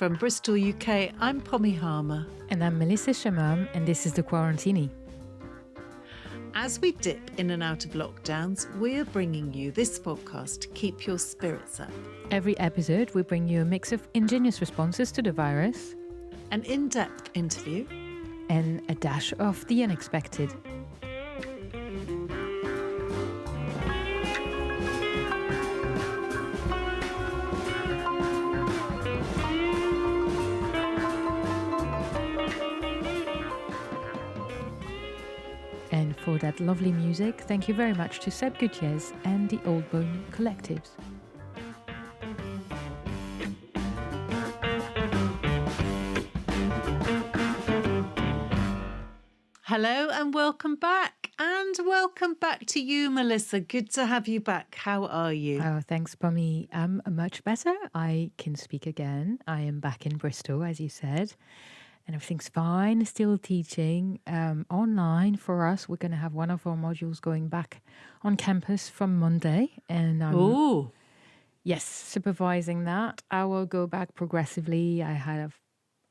From Bristol, UK, I'm Pommy Harmar. And I'm Melissa Chemam, and this is the Quarantini. As we dip in and out of lockdowns, we're bringing you this podcast to keep your spirits up. Every episode, we bring you a mix of ingenious responses to the virus, an in-depth interview, and a dash of the unexpected. And for that lovely music, thank you very much to Gutiez and the Dhaqan Collective. Hello and welcome back. And welcome back to you, Melissa. Good to have you back. How are you? Oh, thanks, Pommy. I'm much better. I can speak again. I am back in Bristol, as you said. And everything's fine, still teaching online for us. We're going to have one of our modules going back on campus from Monday. And I'm supervising that. I will go back progressively. I have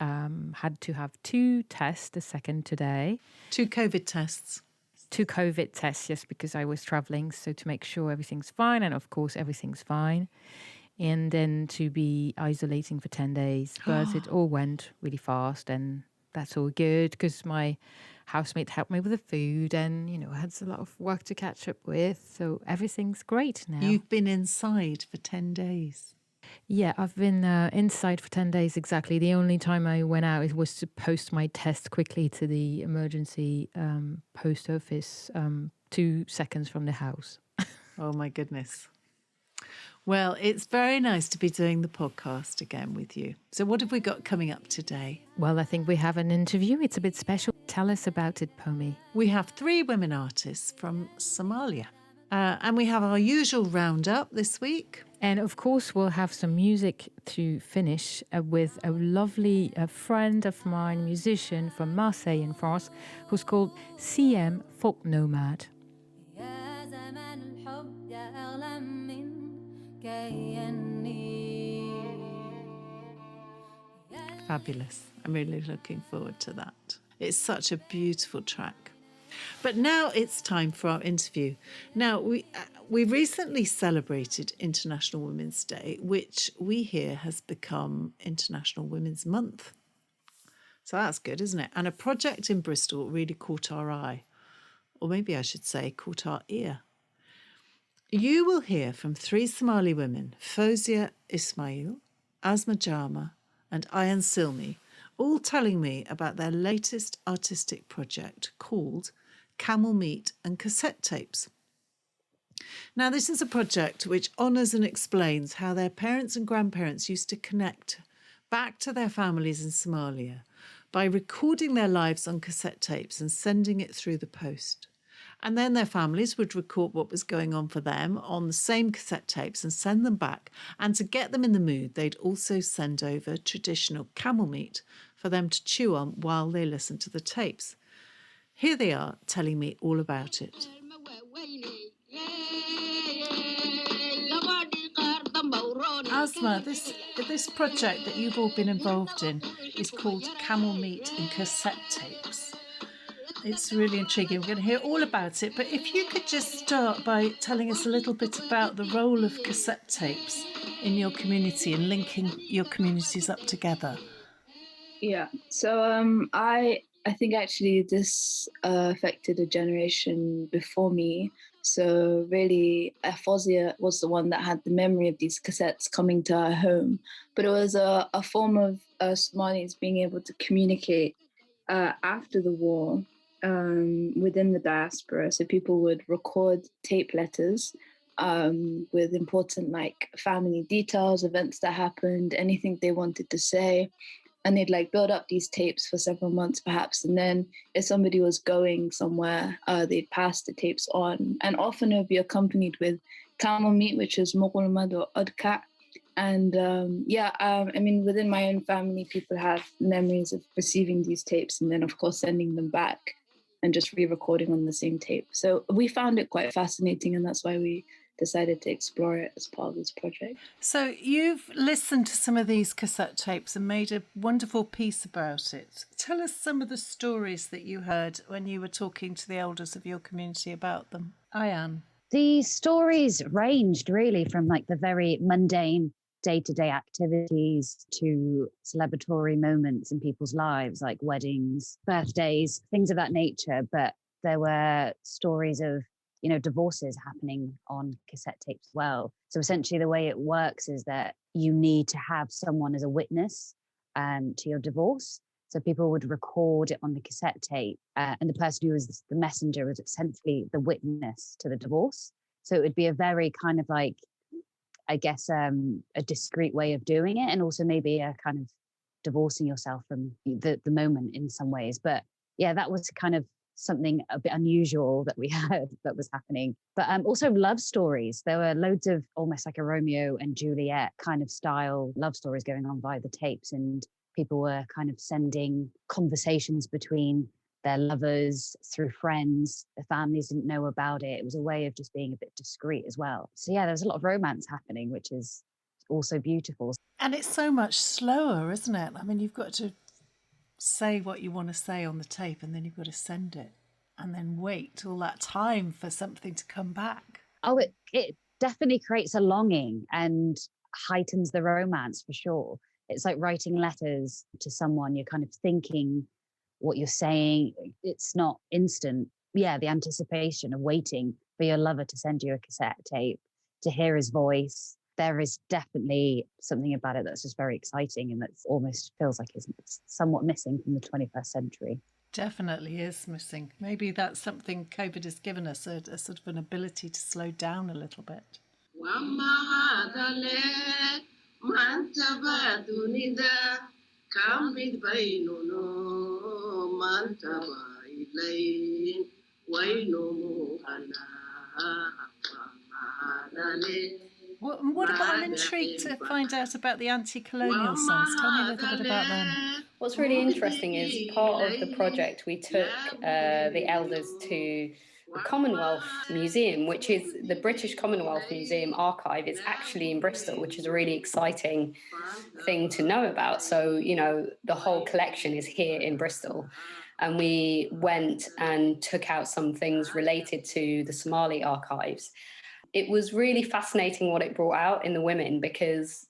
had to have 2 tests, the second today. 2 COVID tests. 2 COVID tests, yes, because I was traveling. So to make sure everything's fine. And of course, everything's fine. And then to be isolating for 10 days. But it all went really fast, and that's all good because my housemate helped me with the food, and, I had a lot of work to catch up with. So everything's great now. You've been inside for 10 days. Yeah, I've been inside for 10 days exactly. The only time I went out it was to post my test quickly to the emergency post office 2 seconds from the house. Oh, my goodness. Well, it's very nice to be doing the podcast again with you. So what have we got coming up today? Well, I think we have an interview. It's a bit special. Tell us about it, Pommy. We have 3 women artists from Somalia. And we have our usual roundup this week. And of course, we'll have some music to finish with a lovely friend of mine, musician from Marseille in France, who's called Siem Folknomade. Fabulous. I'm really looking forward to that. It's such a beautiful track. But now it's time for our interview. Now, we recently celebrated International Women's Day, which we hear has become International Women's Month. So that's good, isn't it? And a project in Bristol really caught our eye. Or maybe I should say caught our ear. You will hear from 3 Somali women, Fozia Ismail, Asmaa Jama, and Ayan Cilmi, all telling me about their latest artistic project called Camel Meat and Cassette Tapes. Now, this is a project which honours and explains how their parents and grandparents used to connect back to their families in Somalia by recording their lives on cassette tapes and sending it through the post. And then their families would record what was going on for them on the same cassette tapes and send them back. And to get them in the mood, they'd also send over traditional camel meat for them to chew on while they listened to the tapes. Here they are telling me all about it. Asmaa, this project that you've all been involved in is called Camel Meat and Cassette Tapes. It's really intriguing. We're going to hear all about it. But if you could just start by telling us a little bit about the role of cassette tapes in your community and linking your communities up together. Yeah. So I think actually this affected a generation before me. So really, Fozia was the one that had the memory of these cassettes coming to our home. But it was a form of Somalis being able to communicate after the war within the diaspora. So people would record tape letters with important family details, events that happened, anything they wanted to say. And they'd build up these tapes for several months perhaps. And then if somebody was going somewhere, they'd pass the tapes on. And often it would be accompanied with camel meat, which is mughulmad or udka. And within my own family, people have memories of receiving these tapes and then, of course, sending them back and just re-recording on the same tape. So we found it quite fascinating, and that's why we decided to explore it as part of this project. So you've listened to some of these cassette tapes and made a wonderful piece about it. Tell us some of the stories that you heard when you were talking to the elders of your community about them. Ayan. The stories ranged really from like the very mundane day-to-day activities to celebratory moments in people's lives, like weddings, birthdays, things of that nature. But there were stories of, divorces happening on cassette tapes as well. So essentially the way it works is that you need to have someone as a witness to your divorce. So people would record it on the cassette tape, and the person who was the messenger was essentially the witness to the divorce. So it would be a very kind of like, I guess, a discreet way of doing it, and also maybe a kind of divorcing yourself from the moment in some ways. But yeah, that was kind of something a bit unusual that we heard that was happening. But also love stories. There were loads of almost like a Romeo and Juliet kind of style love stories going on via the tapes, and people were kind of sending conversations between their lovers through friends. Their families didn't know about it. It was a way of just being a bit discreet as well. So yeah, there was a lot of romance happening, which is also beautiful. And it's so much slower, isn't it? I mean, you've got to say what you want to say on the tape, and then you've got to send it and then wait all that time for something to come back. Oh, it definitely creates a longing and heightens the romance for sure. It's like writing letters to someone. You're kind of thinking what you're saying. It's not instant. Yeah, the anticipation of waiting for your lover to send you a cassette tape, to hear his voice. There is definitely something about it that's just very exciting, and that almost feels like it's somewhat missing from the 21st century. Definitely is missing. Maybe that's something COVID has given us, a sort of an ability to slow down a little bit. What about, I'm intrigued to find out about the anti-colonial songs. Tell me a little bit about them. What's really interesting is part of the project we took the elders to the Commonwealth Museum, which is the British Commonwealth Museum archive. It's actually in Bristol, which is a really exciting thing to know about. So, the whole collection is here in Bristol. And we went and took out some things related to the Somali archives. It was really fascinating what it brought out in the women, because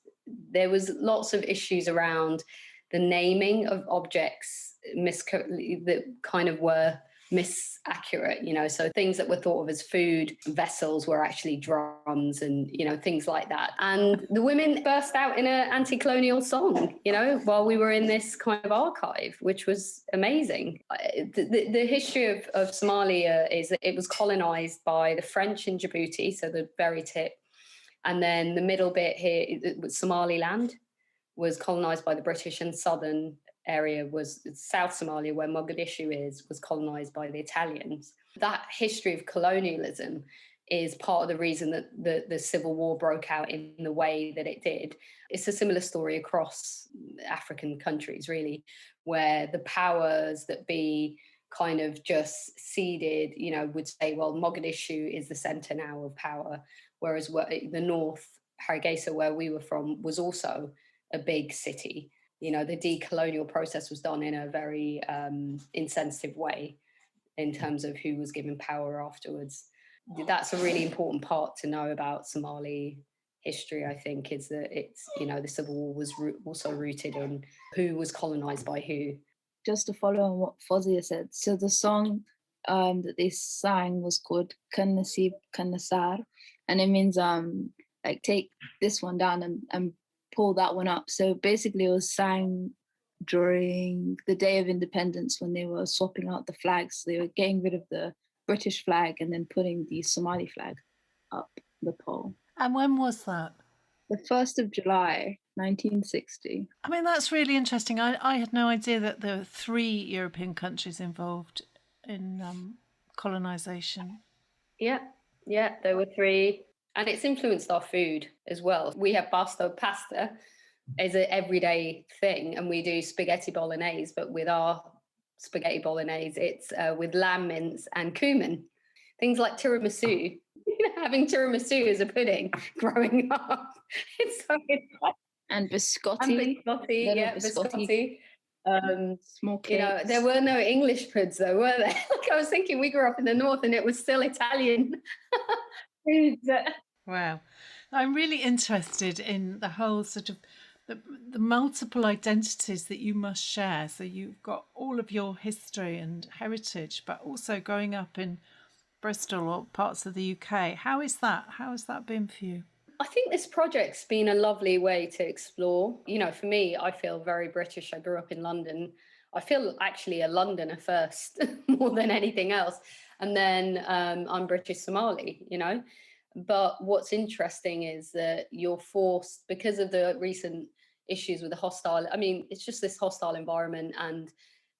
there was lots of issues around the naming of objects that kind of were misaccurate, so things that were thought of as food vessels were actually drums and, things like that. And the women burst out in an anti-colonial song, while we were in this kind of archive, which was amazing. The history of Somalia is that it was colonized by the French in Djibouti, so the very tip. And then the middle bit here, Somaliland, was colonized by the British, and southern area was South Somalia, where Mogadishu was colonized by the Italians. That history of colonialism is part of the reason that the Civil War broke out in the way that it did. It's a similar story across African countries, really, where the powers that be kind of just ceded, would say, well, Mogadishu is the center now of power, whereas the north, Hargeisa, where we were from, was also a big city. The decolonial process was done in a very insensitive way in terms of who was given power afterwards. That's a really important part to know about Somali history, I think, is that it's, the Civil War was also rooted in who was colonized by who. Just to follow on what Fozia said, so the song that they sang was called Kan Nasib Kan Nasar, and it means like take this one down and pull that one up. So basically it was sang during the Day of Independence when they were swapping out the flags. They were getting rid of the British flag and then putting the Somali flag up the pole. And when was that? The 1st of July, 1960. I mean, that's really interesting. I had no idea that there were 3 European countries involved in colonisation. Yeah, there were 3. And it's influenced our food as well. We have pasta as an everyday thing, and we do spaghetti bolognese, but with our spaghetti bolognese, it's with lamb mince and cumin. Things like tiramisu having tiramisu as a pudding growing up. It's so exciting. And biscotti. Biscotti. Small cakes. There were no English foods though, were there? Like I was thinking, we grew up in the north and it was still Italian foods. Wow. I'm really interested in the whole sort of the multiple identities that you must share. So you've got all of your history and heritage, but also growing up in Bristol or parts of the UK. How is that? How has that been for you? I think this project's been a lovely way to explore. For me, I feel very British. I grew up in London. I feel actually a Londoner first more than anything else. And then I'm British Somali, But what's interesting is that you're forced, because of the recent issues with it's just this hostile environment and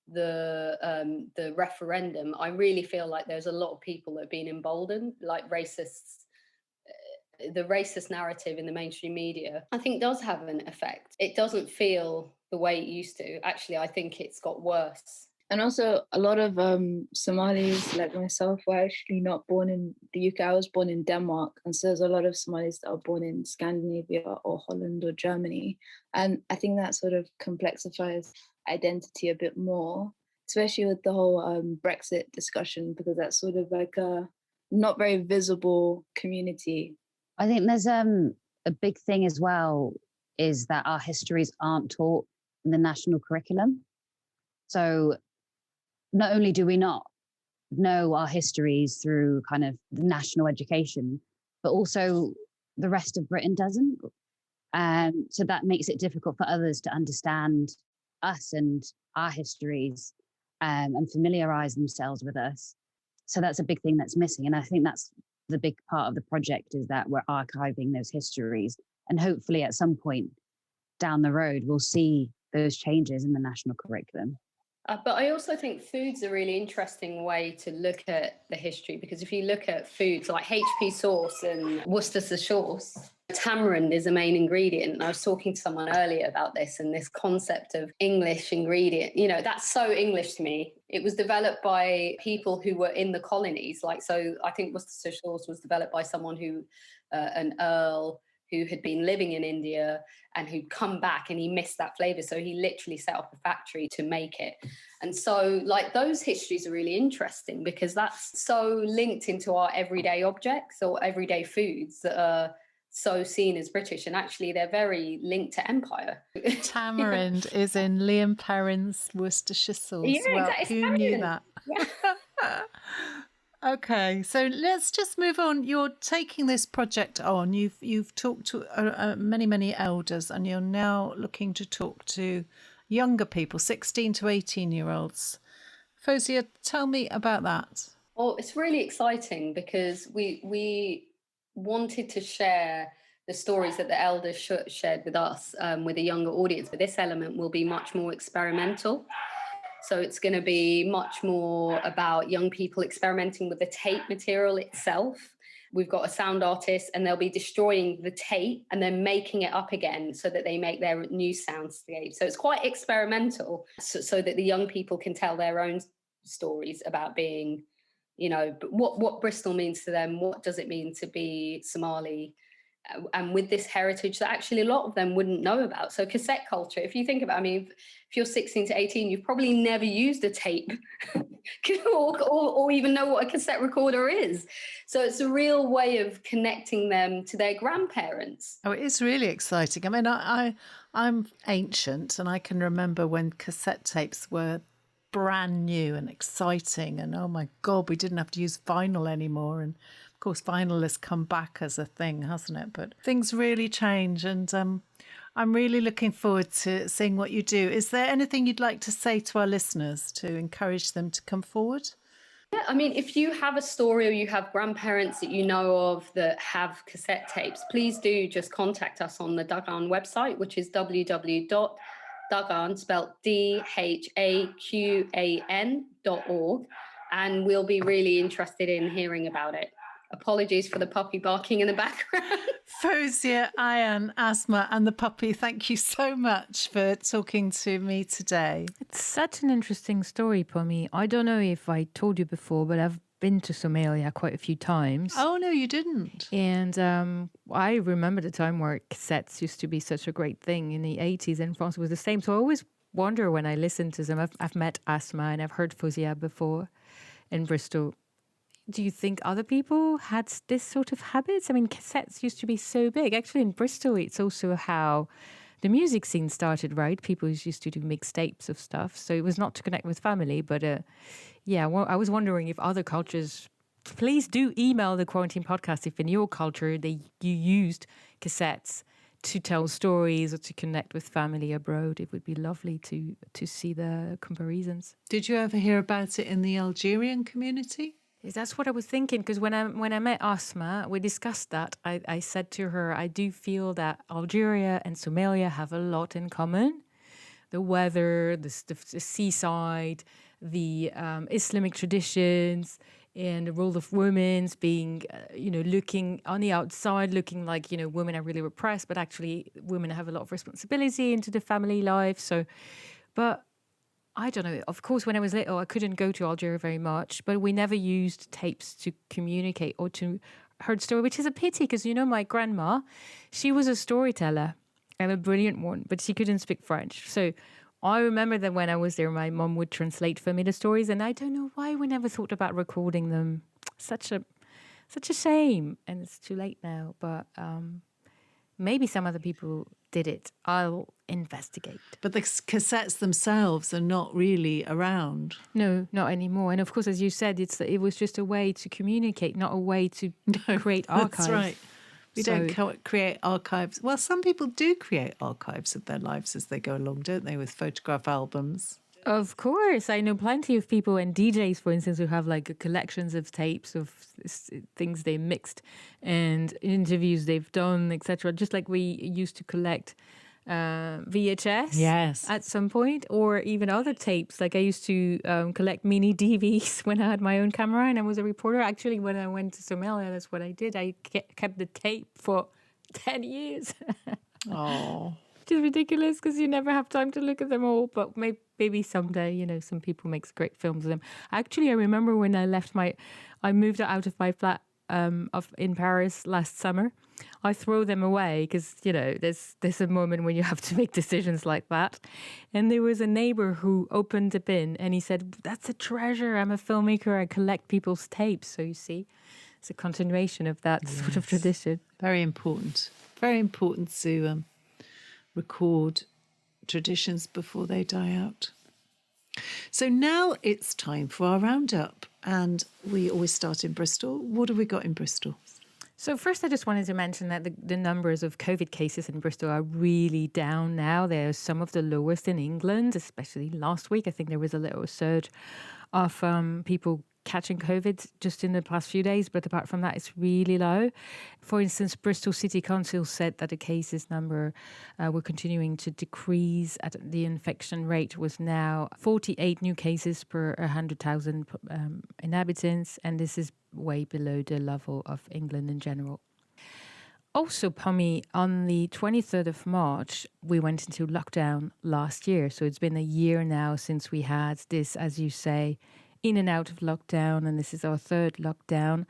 the referendum. I really feel like there's a lot of people that have been emboldened, like racists. The racist narrative in the mainstream media, I think, does have an effect. It doesn't feel the way it used to. Actually, I think it's got worse. And also a lot of Somalis like myself were actually not born in the UK. I was born in Denmark. And so there's a lot of Somalis that are born in Scandinavia or Holland or Germany. And I think that sort of complexifies identity a bit more, especially with the whole Brexit discussion, because that's sort of like a not very visible community. I think there's a big thing as well is that our histories aren't taught in the national curriculum. So not only do we not know our histories through kind of the national education, but also the rest of Britain doesn't. So that makes it difficult for others to understand us and our histories and familiarize themselves with us. So that's a big thing that's missing. And I think that's the big part of the project, is that we're archiving those histories. And hopefully at some point down the road, we'll see those changes in the national curriculum. But I also think food's a really interesting way to look at the history, because if you look at foods like HP sauce and Worcestershire sauce, tamarind is a main ingredient. And I was talking to someone earlier about this and this concept of English ingredient. That's so English to me. It was developed by people who were in the colonies. So I think Worcestershire sauce was developed by someone who, an earl, who had been living in India and who'd come back and he missed that flavour. So he literally set up a factory to make it. And so those histories are really interesting, because that's so linked into our everyday objects or everyday foods that are so seen as British. And actually they're very linked to empire. Tamarind is in Liam Perrin's Worcestershire sauce. Yeah, exactly. Who knew that? Yeah. Okay, so let's just move on. You're taking this project on. You've talked to many elders, and you're now looking to talk to younger people, 16 to 18-year-olds. Fozia, tell me about that. Well, it's really exciting because we wanted to share the stories that the elders shared with us with a younger audience, but this element will be much more experimental. So it's going to be much more about young people experimenting with the tape material itself. We've got a sound artist and they'll be destroying the tape and then making it up again so that they make their new soundscape. So it's quite experimental, so that the young people can tell their own stories about being, what Bristol means to them. What does it mean to be Somali? And with this heritage that actually a lot of them wouldn't know about. So cassette culture, if you think about, if you're 16 to 18, you've probably never used a tape or even know what a cassette recorder is. So it's a real way of connecting them to their grandparents. Oh, it is really exciting. I'm ancient and I can remember when cassette tapes were brand new and exciting. And oh my God, we didn't have to use vinyl anymore. And of course, vinyl has come back as a thing, hasn't it? But things really change, and I'm really looking forward to seeing what you do. Is there anything you'd like to say to our listeners to encourage them to come forward? Yeah, if you have a story or you have grandparents that you know of that have cassette tapes, please do just contact us on the Dhaqan website, which is www.dhaqan, spelled DHAQAN.org, and we'll be really interested in hearing about it. Apologies for the puppy barking in the background. Fozia, Ayan, Asmaa and the puppy, thank you so much for talking to me today. It's such an interesting story, Pommy. I don't know if I told you before, but I've been to Somalia quite a few times. Oh, no, you didn't. And I remember the time where cassettes used to be such a great thing in the 80s, and France was the same. So I always wonder when I listen to them. I've met Asmaa and I've heard Fozia before in Bristol. Do you think other people had this sort of habits? I mean, cassettes used to be so big. Actually, in Bristol, it's also how the music scene started, right? People used to do mixtapes of stuff. So it was not to connect with family, but well, I was wondering if other cultures, please do email the Quarantine Podcast if in your culture you used cassettes to tell stories or to connect with family abroad. It would be lovely to see the comparisons. Did you ever hear about it in the Algerian community? That's what I was thinking, because when I met Asmaa, we discussed that. I said to her, I do feel that Algeria and Somalia have a lot in common. The weather, the seaside, the Islamic traditions, and the role of women being, looking on the outside, looking like, women are really repressed, but actually women have a lot of responsibility into the family life. So, but I don't know. Of course, when I was little, I couldn't go to Algeria very much, but we never used tapes to communicate or to heard story, which is a pity because, my grandma, she was a storyteller and a brilliant one, but she couldn't speak French. So I remember that when I was there, my mom would translate for me the stories, and I don't know why we never thought about recording them. Such a shame, and it's too late now, but maybe some other people did it. I'll investigate. But the cassettes themselves are not really around. No, not anymore. And of course, as you said, it was just a way to communicate, not a way to create archives. That's right. We don't create archives. Well, some people do create archives of their lives as they go along, don't they, with photograph albums? Of course. I know plenty of people and DJs, for instance, who have like collections of tapes of things they mixed and interviews they've done, etc. Just like we used to collect VHS at some point, or even other tapes. Like I used to collect mini DVs when I had my own camera and I was a reporter. Actually, when I went to Somalia, that's what I did. I kept the tape for 10 years. Oh. Which is ridiculous because you never have time to look at them all. But maybe someday, some people make great films of them. Actually, I remember when I moved out of my flat in Paris last summer. I throw them away because, there's a moment when you have to make decisions like that. And there was a neighbor who opened a bin and he said, "That's a treasure. I'm a filmmaker. I collect people's tapes." So you see, it's a continuation of that sort of tradition. Very important. Very important to record traditions before they die out. So now it's time for our roundup, and we always start in Bristol. What have we got in Bristol? So first, I just wanted to mention that the numbers of COVID cases in Bristol are really down now. They're some of the lowest in England, especially last week. I think there was a little surge of people catching COVID just in the past few days, but apart from that, it's really low. For instance, Bristol City Council said that the cases number were continuing to decrease. The infection rate was now 48 new cases per 100,000 inhabitants, and this is way below the level of England in general. Also, Pommy, on the 23rd of March, we went into lockdown last year. So it's been a year now since we had this, as you say, in and out of lockdown, and this is our third lockdown.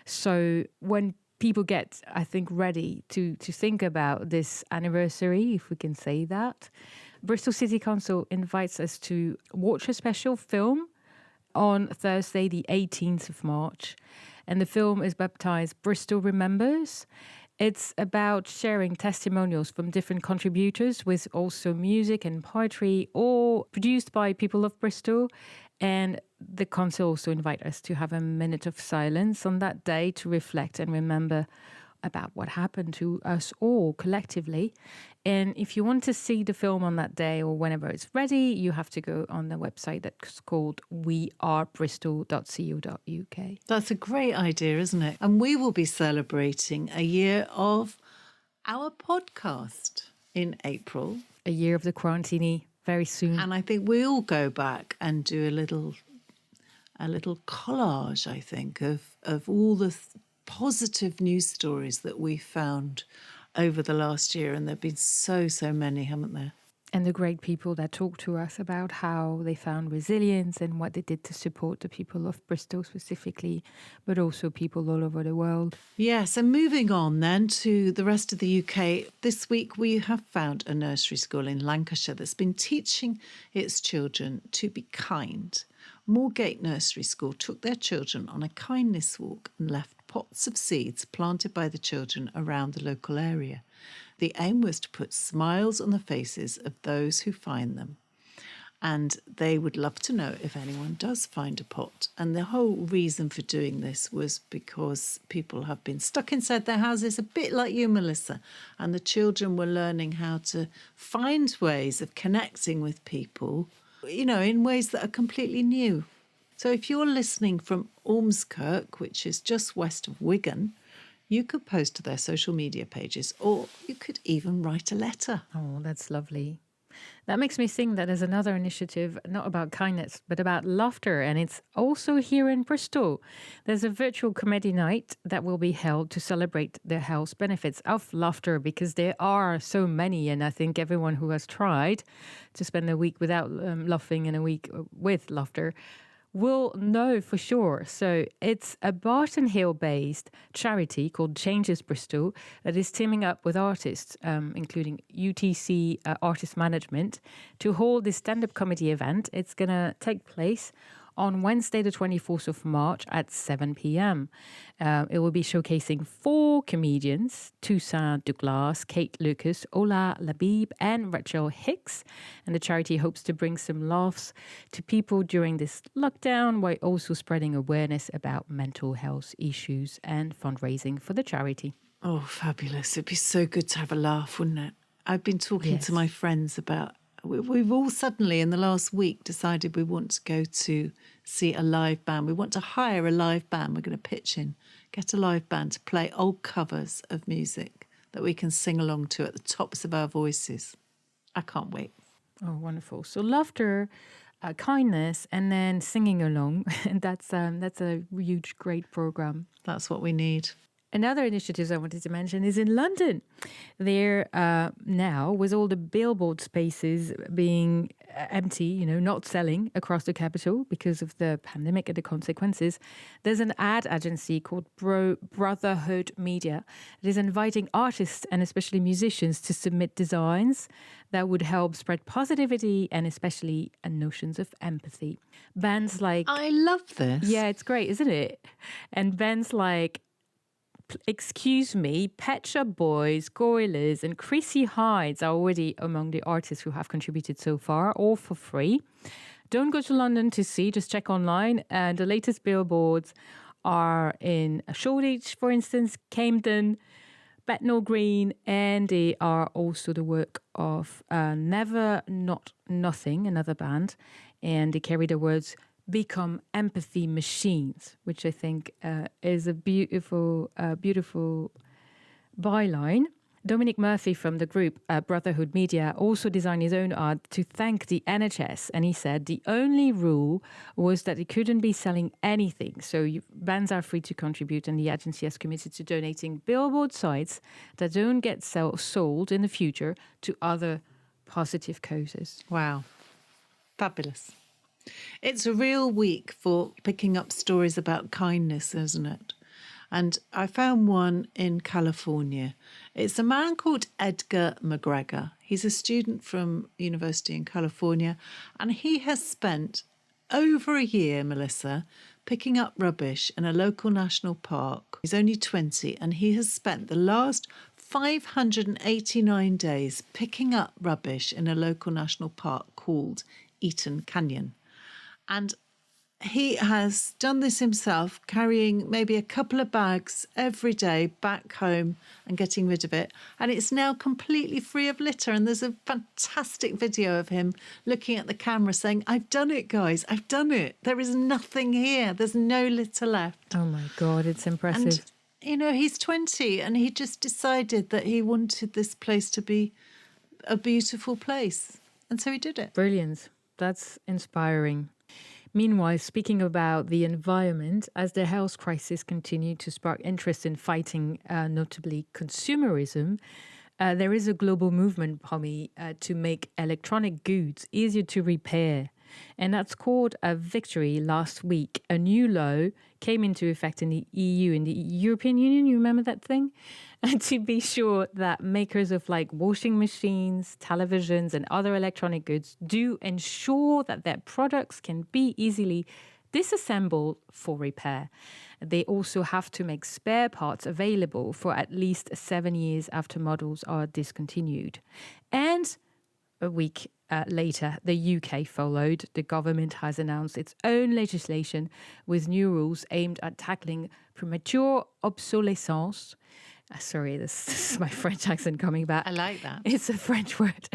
So when people get, I think, ready to think about this anniversary, if we can say that, Bristol City Council invites us to watch a special film on Thursday, the 18th of March. And the film is baptized Bristol Remembers. It's about sharing testimonials from different contributors with also music and poetry, all produced by people of Bristol. And the council also invite us to have a minute of silence on that day to reflect and remember about what happened to us all collectively. And if you want to see the film on that day or whenever it's ready, you have to go on the website that's called wearebristol.co.uk. That's a great idea, isn't it? And we will be celebrating a year of our podcast in April. A year of the Quarantini very soon. And I think we'll go back and do a little collage, I think, of all the positive news stories that we found over the last year. And there have been so many, haven't there? and the great people that talked to us about how they found resilience and what they did to support the people of Bristol specifically, but also people all over the world. Yes, and moving on then to the rest of the UK, this week we have found a nursery school in Lancashire that's been teaching its children to be kind. Moorgate Nursery School took their children on a kindness walk and left pots of seeds planted by the children around the local area. The aim was to put smiles on the faces of those who find them. And they would love to know if anyone does find a pot. And the whole reason for doing this was because people have been stuck inside their houses, a bit like you, Melissa. And the children were learning how to find ways of connecting with people, you know, in ways that are completely new. So if you're listening from Ormskirk, which is just west of Wigan, you could post to their social media pages, or you could even write a letter. Oh, that's lovely. That makes me think that there's another initiative, not about kindness, but about laughter. And it's also here in Bristol. There's a virtual comedy night that will be held to celebrate the health benefits of laughter, because there are so many. And I think everyone who has tried to spend a week without laughing and a week with laughter will know for sure. So it's a Barton Hill-based charity called Changes Bristol that is teaming up with artists, including UTC Artist Management, to hold this stand-up comedy event. It's going to take place on Wednesday, the 24th of March at 7 p.m. It will be showcasing 4 comedians, Toussaint Douglas, Kate Lucas, Ola Labib, and Rachel Hicks. And the charity hopes to bring some laughs to people during this lockdown, while also spreading awareness about mental health issues and fundraising for the charity. Oh, fabulous. It'd be so good to have a laugh, wouldn't it? I've been talking to my friends about, we've all suddenly in the last week decided we want to go to see a live band. We want to hire a live band. We're going to pitch in, get a live band to play old covers of music that we can sing along to at the tops of our voices. I can't wait. Oh, wonderful. So laughter, kindness, and then singing along. And that's a huge, great program. That's what we need. Another initiative I wanted to mention is in London. There now, with all the billboard spaces being empty, you know, not selling across the capital because of the pandemic and the consequences, there's an ad agency called Brotherhood Media that is inviting artists and especially musicians to submit designs that would help spread positivity and especially notions of empathy. Bands like... I love this. Yeah, it's great, isn't it? And bands like Excuse Me, Pet Shop Boys, Gorillas, and Chrissy Hides are already among the artists who have contributed so far, all for free. Don't go to London to see, just check online. And the latest billboards are in Shoreditch, for instance, Camden, Bethnal Green, and they are also the work of Never Not Nothing, another band, and they carry the words Become Empathy Machines, which I think is a beautiful byline. Dominic Murphy from the group Brotherhood Media also designed his own art to thank the NHS, and he said the only rule was that it couldn't be selling anything. So bands are free to contribute, and the agency has committed to donating billboard sites that don't get sold in the future to other positive causes. Wow. Fabulous. It's a real week for picking up stories about kindness, isn't it? And I found one in California. It's a man called Edgar McGregor. He's a student from university in California, and he has spent over a year, Melissa, picking up rubbish in a local national park. He's only 20, and he has spent the last 589 days picking up rubbish in a local national park called Eaton Canyon. And he has done this himself, carrying maybe a couple of bags every day back home and getting rid of it. And it's now completely free of litter. And there's a fantastic video of him looking at the camera saying, I've done it, guys. I've done it. There is nothing here. There's no litter left. Oh, my God. It's impressive. And, you know, he's 20 and he just decided that he wanted this place to be a beautiful place. And so he did it. Brilliant. That's inspiring. Meanwhile, speaking about the environment, as the health crisis continued to spark interest in fighting, notably consumerism, there is a global movement, Pommy, to make electronic goods easier to repair. And that scored a victory last week. A new law came into effect in the EU, in the European Union. You remember that thing? And to be sure that makers of like washing machines, televisions, and other electronic goods do ensure that their products can be easily disassembled for repair. They also have to make spare parts available for at least 7 years after models are discontinued. And a week later, the UK followed. The government has announced its own legislation with new rules aimed at tackling premature obsolescence. Sorry, this is my French accent coming back. I like that. It's a French word.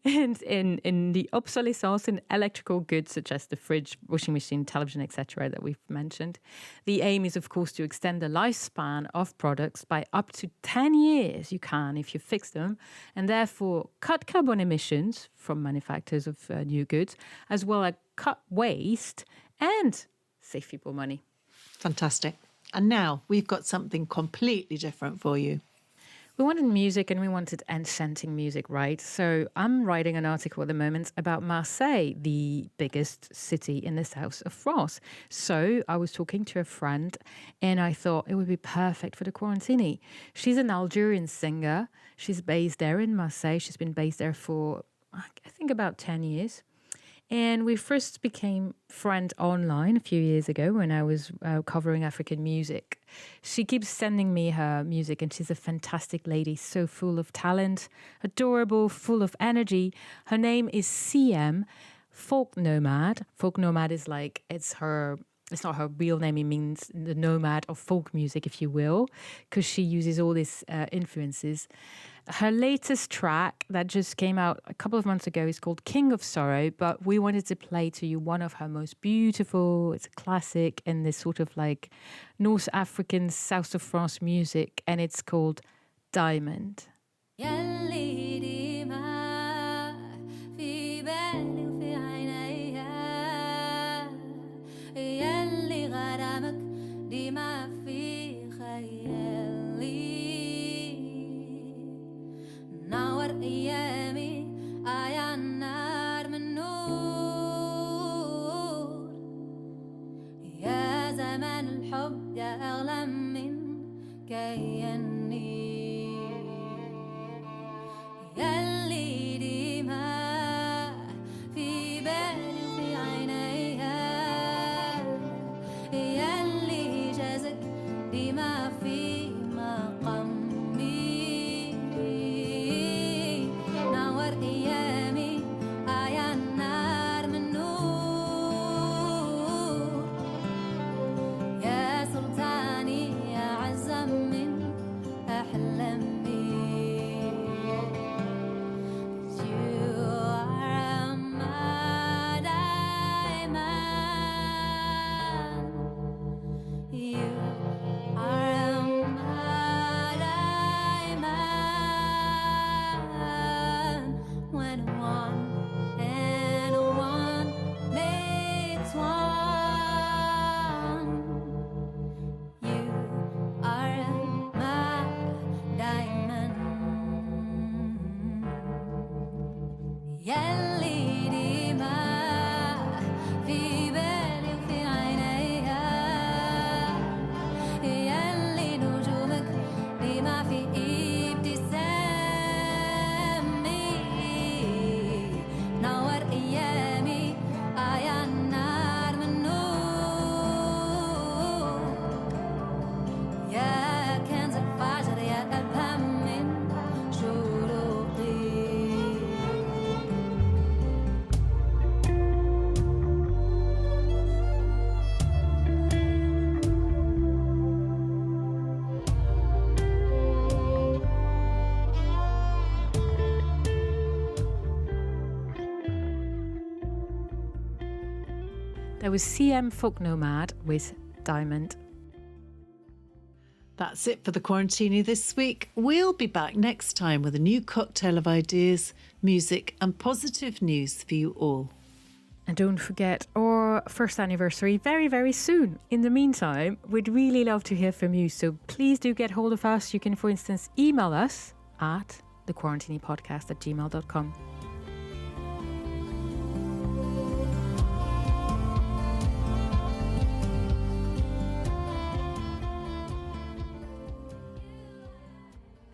And in the obsolescence in electrical goods such as the fridge, washing machine, television, etc. that we've mentioned. The aim is, of course, to extend the lifespan of products by up to 10 years. You can if you fix them, and therefore cut carbon emissions from manufacturers of new goods, as well as cut waste and save people money. Fantastic. And now we've got something completely different for you. We wanted music and we wanted enchanting music, right? So I'm writing an article at the moment about Marseille, the biggest city in the south of France. So I was talking to a friend and I thought it would be perfect for the Quarantini. She's an Algerian singer. She's based there in Marseille. She's been based there for, I think, about 10 years. And we first became friends online a few years ago when I was covering African music. She keeps sending me her music and she's a fantastic lady, so full of talent, adorable, full of energy. Her name is Siem Folknomade. Folknomade is like, it's not her real name, it means the nomad of folk music, if you will, because she uses all these influences. Her latest track that just came out a couple of months ago is called King of Sorrow, but we wanted to play to you one of her most beautiful, it's a classic in this sort of like North African, south of France music, and it's called Diamond. نور أيامي أيان نار من نور يا زمان الحب يا أغلى من كياني ياللي ديما في بالي وفي عينيها ياللي جازك ديما في مقامي أيامي أيان نار من نور يا سلطاني يا عزم من أحلامي You are my diamond You are my diamond When one and one makes one You are my diamond ياللي ديما في بالي وفي عينيها ياللي نجومك ديما في ابتسامي نور أيامي أيان نار من نور يا كنز الفجر يا أبهم من شروقي There was Siem Folknomade with Diamond. That's it for the Quarantini this week. We'll be back next time with a new cocktail of ideas, music and positive news for you all. And don't forget our first anniversary very, very soon. In the meantime, we'd really love to hear from you. So please do get hold of us. You can, for instance, email us at thequarantinipodcast@gmail.com.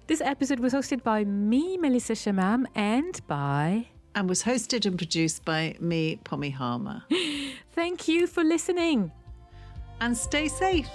This episode was hosted by me, Melissa Chemam, and by... And was hosted and produced by me, Pommy Harmar. Thank you for listening. And stay safe.